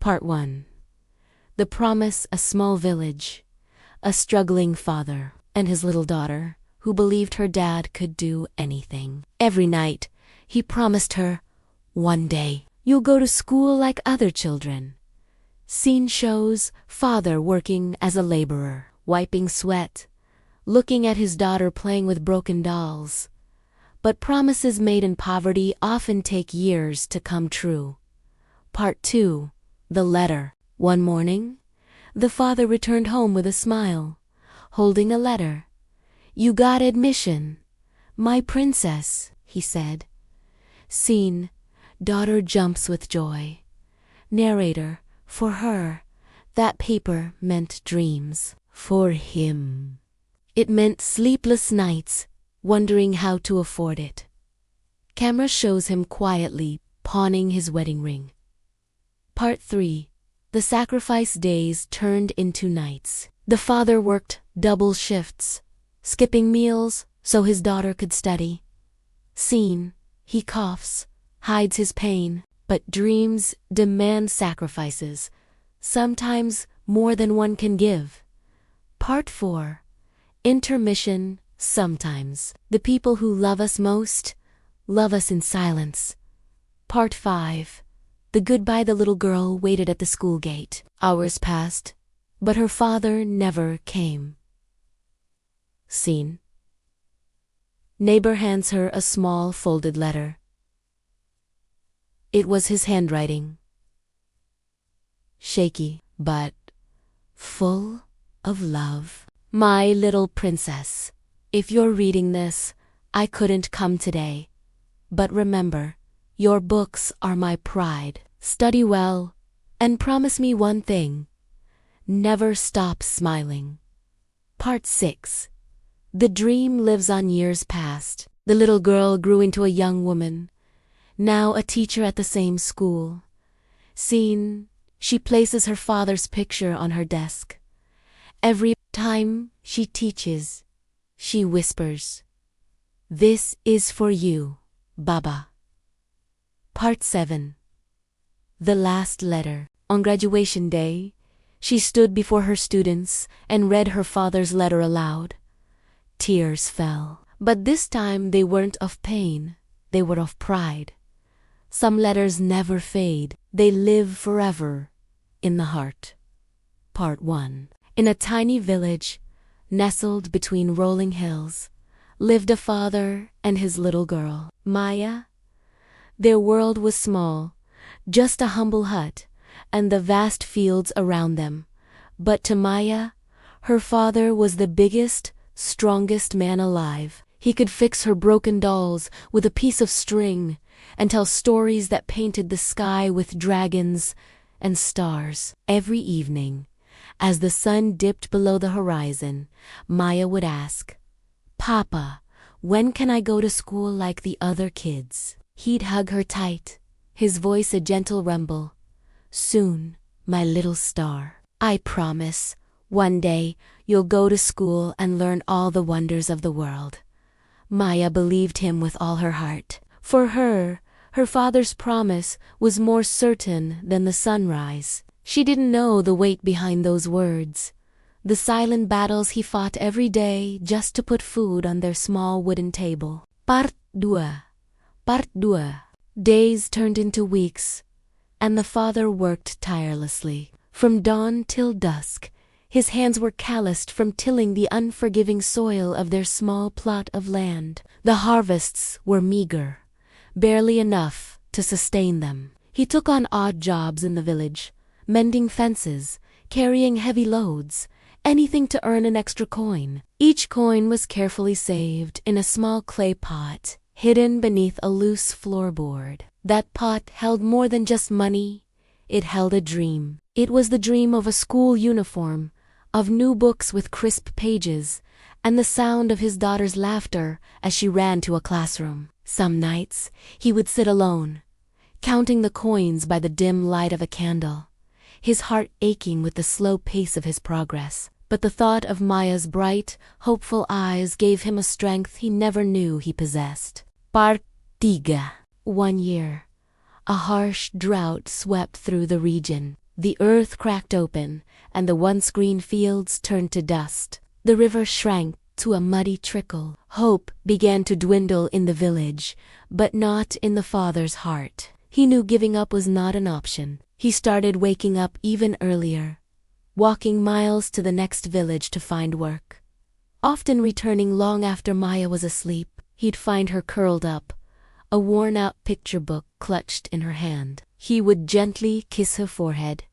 Part 1. The Promise, a small village. A struggling father and his little daughter, who believed her dad could do anything. Every night, he promised her, "One day, you'll go to school like other children." Scene shows father working as a laborer, wiping sweat, looking at his daughter playing with broken dolls. But promises made in poverty often take years to come true. Part 2. The Letter. One morning, the father returned home with a smile, holding a letter. "You got admission, my princess," he said. Scene: daughter jumps with joy. Narrator: for her, that paper meant dreams. For him, it meant sleepless nights, wondering how to afford it. Camera shows him quietly pawning his wedding ring. Part 3. The sacrifice days turned into nights. The father worked double shifts, skipping meals so his daughter could study. Scene: he coughs, hides his pain, but dreams demand sacrifices, sometimes more than one can give. Part 4. Intermission. Sometimes the people who love us most love us in silence. Part 5. The goodbye. The little girl waited at the school gate. Hours passed, but her father never came. Scene: neighbor hands her a small folded letter. It was his handwriting. Shaky, but full of love. "My little princess, if you're reading this, I couldn't come today. But remember, your books are my pride. Study well, and promise me one thing. Never stop smiling." Part 6. The dream lives on years past. The little girl grew into a young woman, now a teacher at the same school. Scene: she places her father's picture on her desk. Every time she teaches, she whispers, "This is for you, Baba." Part 7. The Last Letter. On graduation day, she stood before her students and read her father's letter aloud. Tears fell, but this time they weren't of pain, they were of pride. Some letters never fade, they live forever in the heart. Part 1. In a tiny village, nestled between rolling hills, lived a father and his little girl, Maya. Their world was small, just a humble hut, and the vast fields around them. But to Maya, her father was the biggest, strongest man alive. He could fix her broken dolls with a piece of string and tell stories that painted the sky with dragons and stars. Every evening, as the sun dipped below the horizon, Maya would ask, "Papa, when can I go to school like the other kids?" He'd hug her tight, his voice a gentle rumble. "Soon, my little star. I promise, one day you'll go to school and learn all the wonders of the world." Maya believed him with all her heart. For her, her father's promise was more certain than the sunrise. She didn't know the weight behind those words, the silent battles he fought every day just to put food on their small wooden table. Part 2. Part 2. Days turned into weeks, and the father worked tirelessly. From dawn till dusk, his hands were calloused from tilling the unforgiving soil of their small plot of land. The harvests were meager, barely enough to sustain them. He took on odd jobs in the village, mending fences, carrying heavy loads, anything to earn an extra coin. Each coin was carefully saved in a small clay pot, hidden beneath a loose floorboard. That pot held more than just money, it held a dream. It was the dream of a school uniform, of new books with crisp pages, and the sound of his daughter's laughter as she ran to a classroom. Some nights, he would sit alone, counting the coins by the dim light of a candle, his heart aching with the slow pace of his progress. But the thought of Maya's bright, hopeful eyes gave him a strength he never knew he possessed. Part 3. One year, a harsh drought swept through the region. The earth cracked open, and the once green fields turned to dust. The river shrank to a muddy trickle. Hope began to dwindle in the village, but not in the father's heart. He knew giving up was not an option. He started waking up even earlier, walking miles to the next village to find work. Often returning long after Maya was asleep, he'd find her curled up, a worn-out picture book clutched in her hand. He would gently kiss her forehead,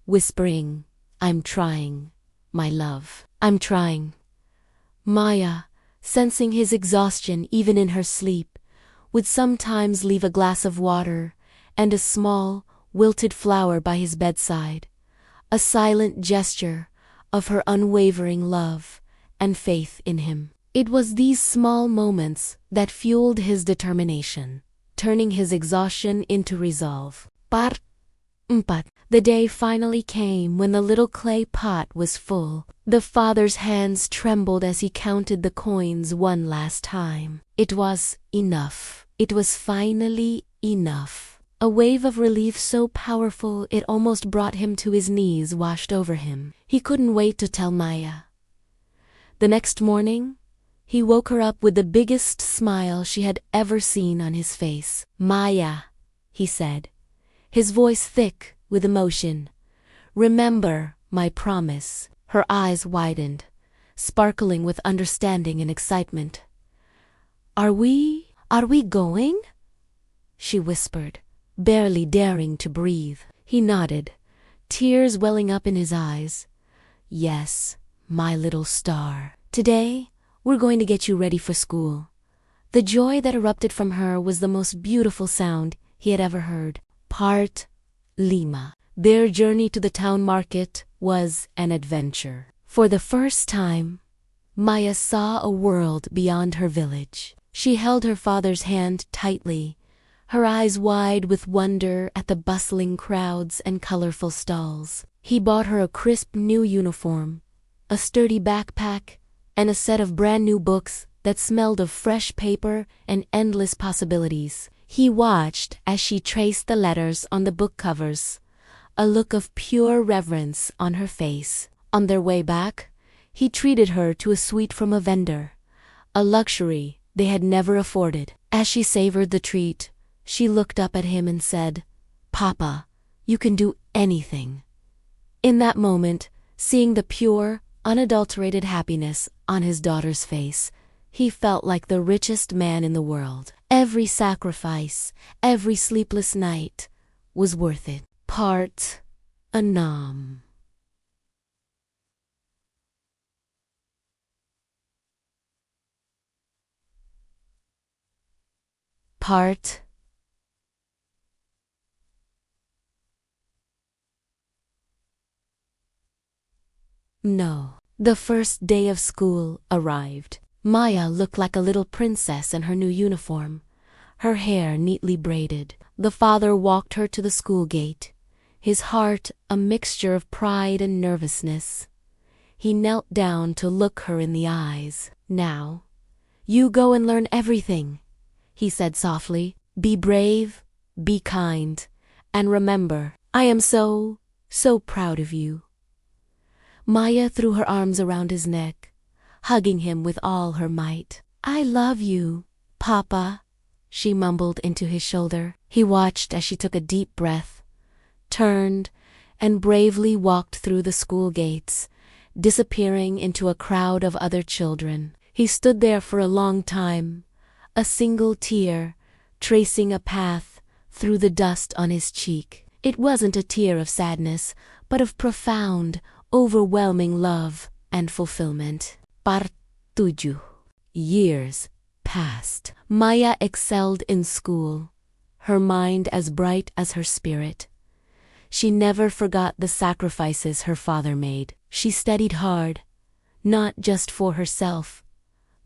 whispering, "I'm trying, my love. I'm trying." Maya, sensing his exhaustion even in her sleep, would sometimes leave a glass of water and a small, wilted flower by his bedside, a silent gesture of her unwavering love and faith in him. It was these small moments that fueled his determination, turning his exhaustion into resolve. Part 4. The day finally came when the little clay pot was full. The father's hands trembled as he counted the coins one last time. It was enough. It was finally enough. A wave of relief so powerful it almost brought him to his knees washed over him. He couldn't wait to tell Maya. The next morning, he woke her up with the biggest smile she had ever seen on his face. "Maya," he said, his voice thick with emotion, "remember my promise." Her eyes widened, sparkling with understanding and excitement. Are we going?" she whispered, barely daring to breathe. He nodded, tears welling up in his eyes. "Yes, my little star. Today, we're going to get you ready for school." The joy that erupted from her was the most beautiful sound he had ever heard. Part Lima. Their journey to the town market was an adventure. For the first time, Maya saw a world beyond her village. She held her father's hand tightly, her eyes wide with wonder at the bustling crowds and colorful stalls. He bought her a crisp new uniform, a sturdy backpack, and a set of brand new books that smelled of fresh paper and endless possibilities. He watched as she traced the letters on the book covers, a look of pure reverence on her face. On their way back, he treated her to a sweet from a vendor, a luxury they had never afforded. As she savored the treat, she looked up at him and said, "Papa, you can do anything." In that moment, seeing the pure, unadulterated happiness on his daughter's face, he felt like the richest man in the world. Every sacrifice, every sleepless night was worth it. Part Anam. Part No. The first day of school arrived. Maya looked like a little princess in her new uniform, her hair neatly braided. The father walked her to the school gate, his heart a mixture of pride and nervousness. He knelt down to look her in the eyes. "Now, you go and learn everything," he said softly. "Be brave, be kind, and remember, I am so proud of you." Maya threw her arms around his neck, hugging him with all her might. "I love you, Papa," she mumbled into his shoulder. He watched as she took a deep breath, turned, and bravely walked through the school gates, disappearing into a crowd of other children. He stood there for a long time, a single tear tracing a path through the dust on his cheek. It wasn't a tear of sadness, but of profound, overwhelming love and fulfillment. Part 7. Years passed. Maya excelled in school, her mind as bright as her spirit. She never forgot the sacrifices her father made. She studied hard, not just for herself,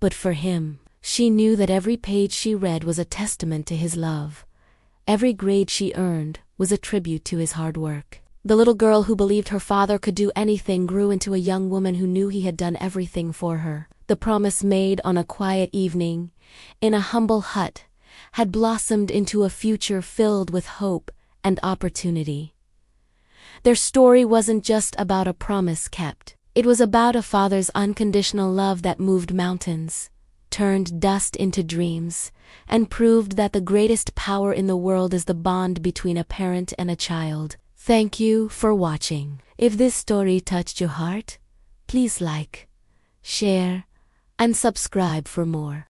but for him. She knew that every page she read was a testament to his love. Every grade she earned was a tribute to his hard work. The little girl who believed her father could do anything grew into a young woman who knew he had done everything for her. The promise made on a quiet evening, in a humble hut, had blossomed into a future filled with hope and opportunity. Their story wasn't just about a promise kept. It was about a father's unconditional love that moved mountains, turned dust into dreams, and proved that the greatest power in the world is the bond between a parent and a child. Thank you for watching. If this story touched your heart, please like, share, and subscribe for more.